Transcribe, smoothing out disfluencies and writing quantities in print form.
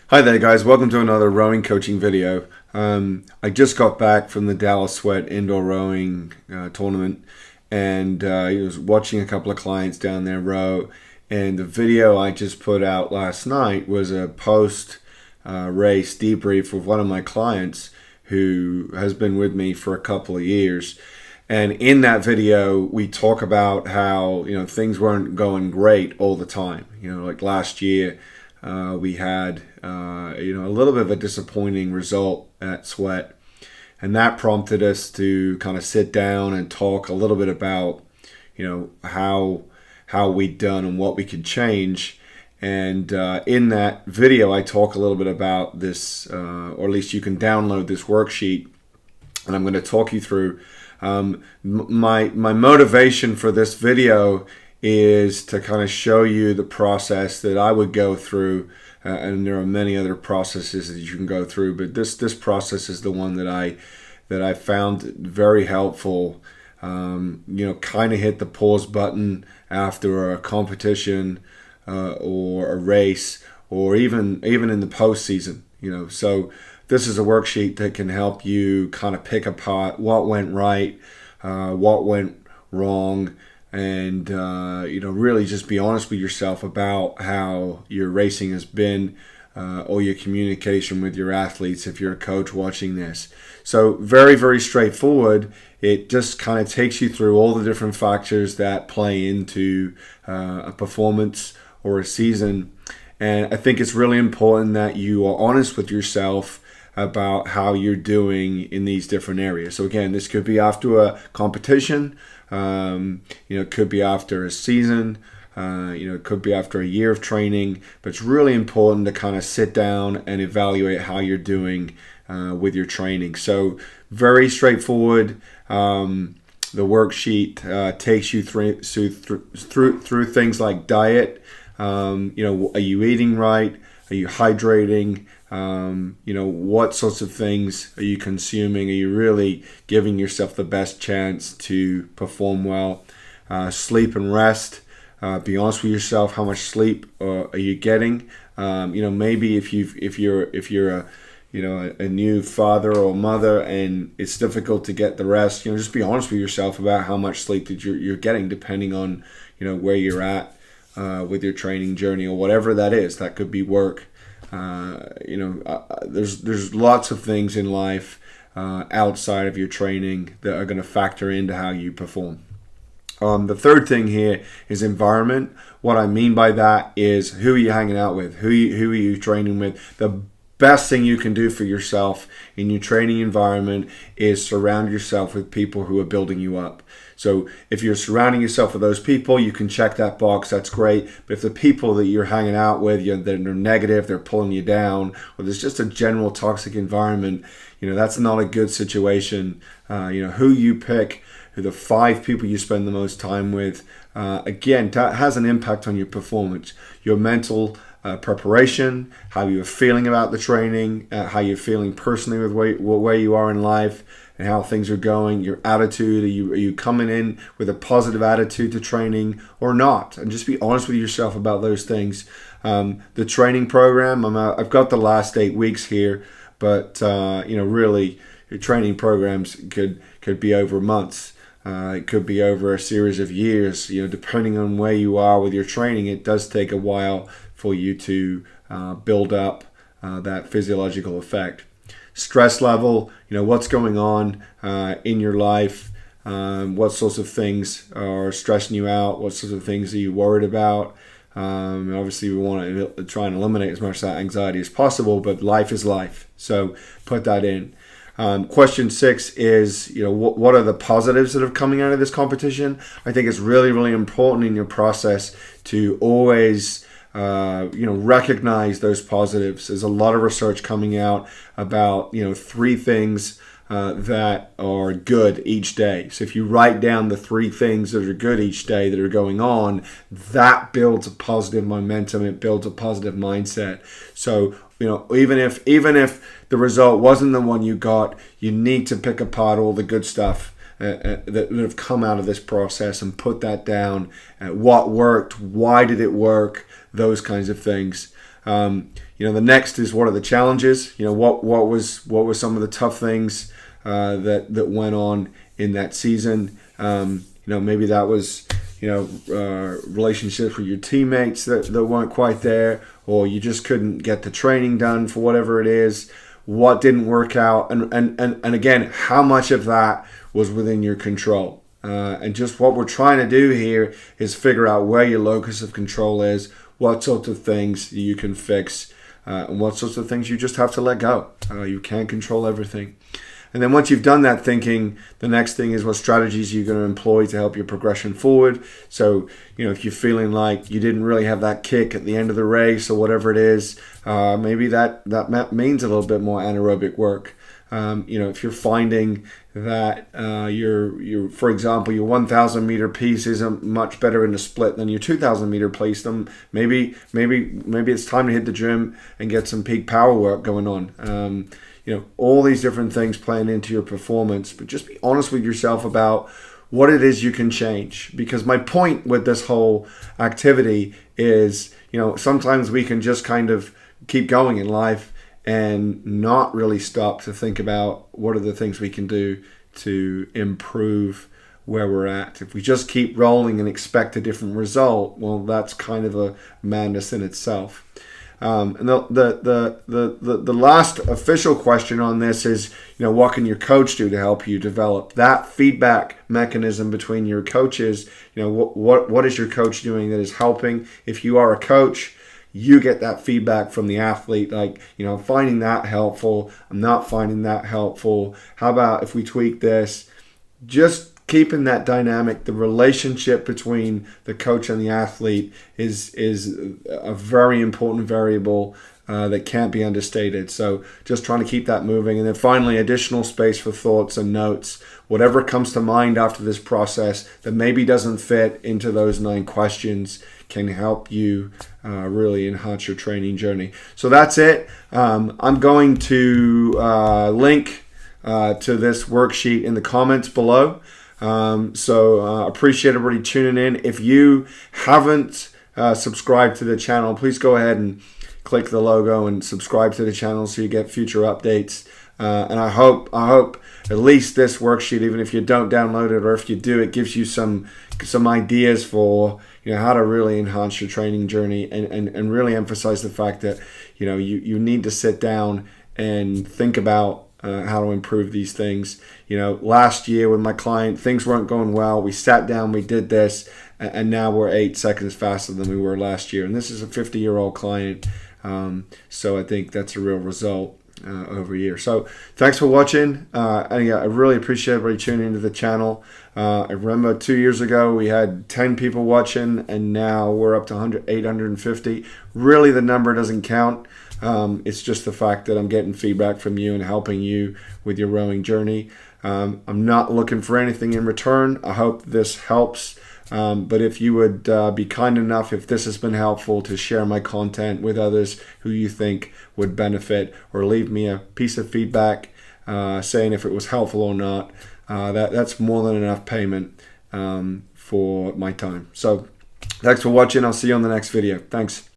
Hi there guys, welcome to another rowing coaching video. I just got back from the Dallas Sweat indoor rowing tournament, and I was watching a couple of clients down there row, and the video I just put out last night was a post race debrief with one of my clients who has been with me for a couple of years. And in that video, we talk about how things weren't going great all the time. Like last year, we had a little bit of a disappointing result at Sweat, and that prompted us to kind of sit down and talk a little bit about how we'd done and what we could change. And in that video, I talk a little bit about this, or at least you can download this worksheet, and I'm going to talk you through. My motivation for this video is to kind of show you the process that I would go through, and there are many other processes that you can go through, but this process is the one that I found very helpful. Kind of hit the pause button after a competition or a race, or even in the postseason. So this is a worksheet that can help you kind of pick apart what went right, what went wrong, and really just be honest with yourself about how your racing has been, or your communication with your athletes if you're a coach watching this. So very, very straightforward. It just kind of takes you through all the different factors that play into a performance or a season. And I think it's really important that you are honest with yourself about how you're doing in these different areas. So again, this could be after a competition, it could be after a season, it could be after a year of training, but it's really important to kind of sit down and evaluate how you're doing with your training. So very straightforward. The worksheet takes you through things like diet. Are you eating right? Are you hydrating? What sorts of things are you consuming? Are you really giving yourself the best chance to perform well? Sleep and rest. Be honest with yourself. How much sleep are you getting? Maybe if you're a new father or mother and it's difficult to get the rest, just be honest with yourself about how much sleep that you're getting, depending on where you're at with your training journey or whatever that is. That could be work. There's lots of things in life outside of your training that are going to factor into how you perform. The third thing here is environment. What I mean by that is, who are you hanging out with? Who are you training with? The best thing you can do for yourself in your training environment is surround yourself with people who are building you up. So if you're surrounding yourself with those people, you can check that box. That's great. But if the people that you're hanging out with, they're negative, they're pulling you down, or there's just a general toxic environment, that's not a good situation. Who you pick, who the 5 people you spend the most time with, again, that has an impact on your performance, your mental preparation, how you're feeling about the training, how you're feeling personally with where you are in life and how things are going, your attitude. Are you coming in with a positive attitude to training or not? And just be honest with yourself about those things. The training program, I've got the last 8 weeks here, but really your training programs could be over months. It could be over a series of years. Depending on where you are with your training, it does take a while for you to build up that physiological effect. Stress level, what's going on in your life, what sorts of things are stressing you out, what sorts of things are you worried about. Obviously, we want to try and eliminate as much of that anxiety as possible, but life is life, so put that in. Question 6 is, what are the positives that are coming out of this competition? I think it's really, really important in your process to always recognize those positives. There's a lot of research coming out about 3 things that are good each day. So if you write down the 3 things that are good each day that are going on, that builds a positive momentum. It builds a positive mindset. So even if the result wasn't the one you got, you need to pick apart all the good stuff that have come out of this process and put that down. What worked? Why did it work? Those kinds of things. The next is, what are the challenges? What were some of the tough things that went on in that season? Maybe that was relationships with your teammates that weren't quite there, or you just couldn't get the training done for whatever it is. What didn't work out, and again, how much of that was within your control. And just what we're trying to do here is figure out where your locus of control is, what sorts of things you can fix, and what sorts of things you just have to let go. You can't control everything. And then once you've done that thinking, the next thing is what strategies you're going to employ to help your progression forward. So, if you're feeling like you didn't really have that kick at the end of the race or whatever it is, maybe that means a little bit more anaerobic work. If you're finding that for example, your 1,000 meter piece isn't much better in a split than your 2,000 meter piece, then maybe it's time to hit the gym and get some peak power work going on. All these different things playing into your performance, but just be honest with yourself about what it is you can change. Because my point with this whole activity is, sometimes we can just kind of keep going in life and not really stop to think about what are the things we can do to improve where we're at. If we just keep rolling and expect a different result, well, that's kind of a madness in itself. And the last official question on this is, what can your coach do to help you develop that feedback mechanism between your coaches? What is your coach doing that is helping? If you are a coach, you get that feedback from the athlete, like, I'm finding that helpful, I'm not finding that helpful. How about if we tweak this? Just keeping that dynamic, the relationship between the coach and the athlete is a very important variable that can't be understated. So just trying to keep that moving. And then finally, additional space for thoughts and notes. Whatever comes to mind after this process that maybe doesn't fit into those 9 questions can help you really enhance your training journey. So that's it. I'm going to link to this worksheet in the comments below. Appreciate everybody tuning in. If you haven't subscribed to the channel, please go ahead and click the logo and subscribe to the channel so you get future updates. And I hope at least this worksheet, even if you don't download it, or if you do, it gives you some ideas for how to really enhance your training journey and really emphasize the fact that you need to sit down and think about how to improve these things. Last year with my client, things weren't going well. We sat down, we did this, and now we're 8 seconds faster than we were last year. And this is a 50-year-old client. So I think that's a real result over a year. So thanks for watching. I really appreciate everybody tuning into the channel. I remember 2 years ago we had 10 people watching, and now we're up to 850. Really, the number doesn't count. It's just the fact that I'm getting feedback from you and helping you with your rowing journey. I'm not looking for anything in return. I hope this helps. But if you would be kind enough, if this has been helpful, to share my content with others who you think would benefit, or leave me a piece of feedback saying if it was helpful or not, that's more than enough payment for my time. So thanks for watching. I'll see you on the next video. Thanks.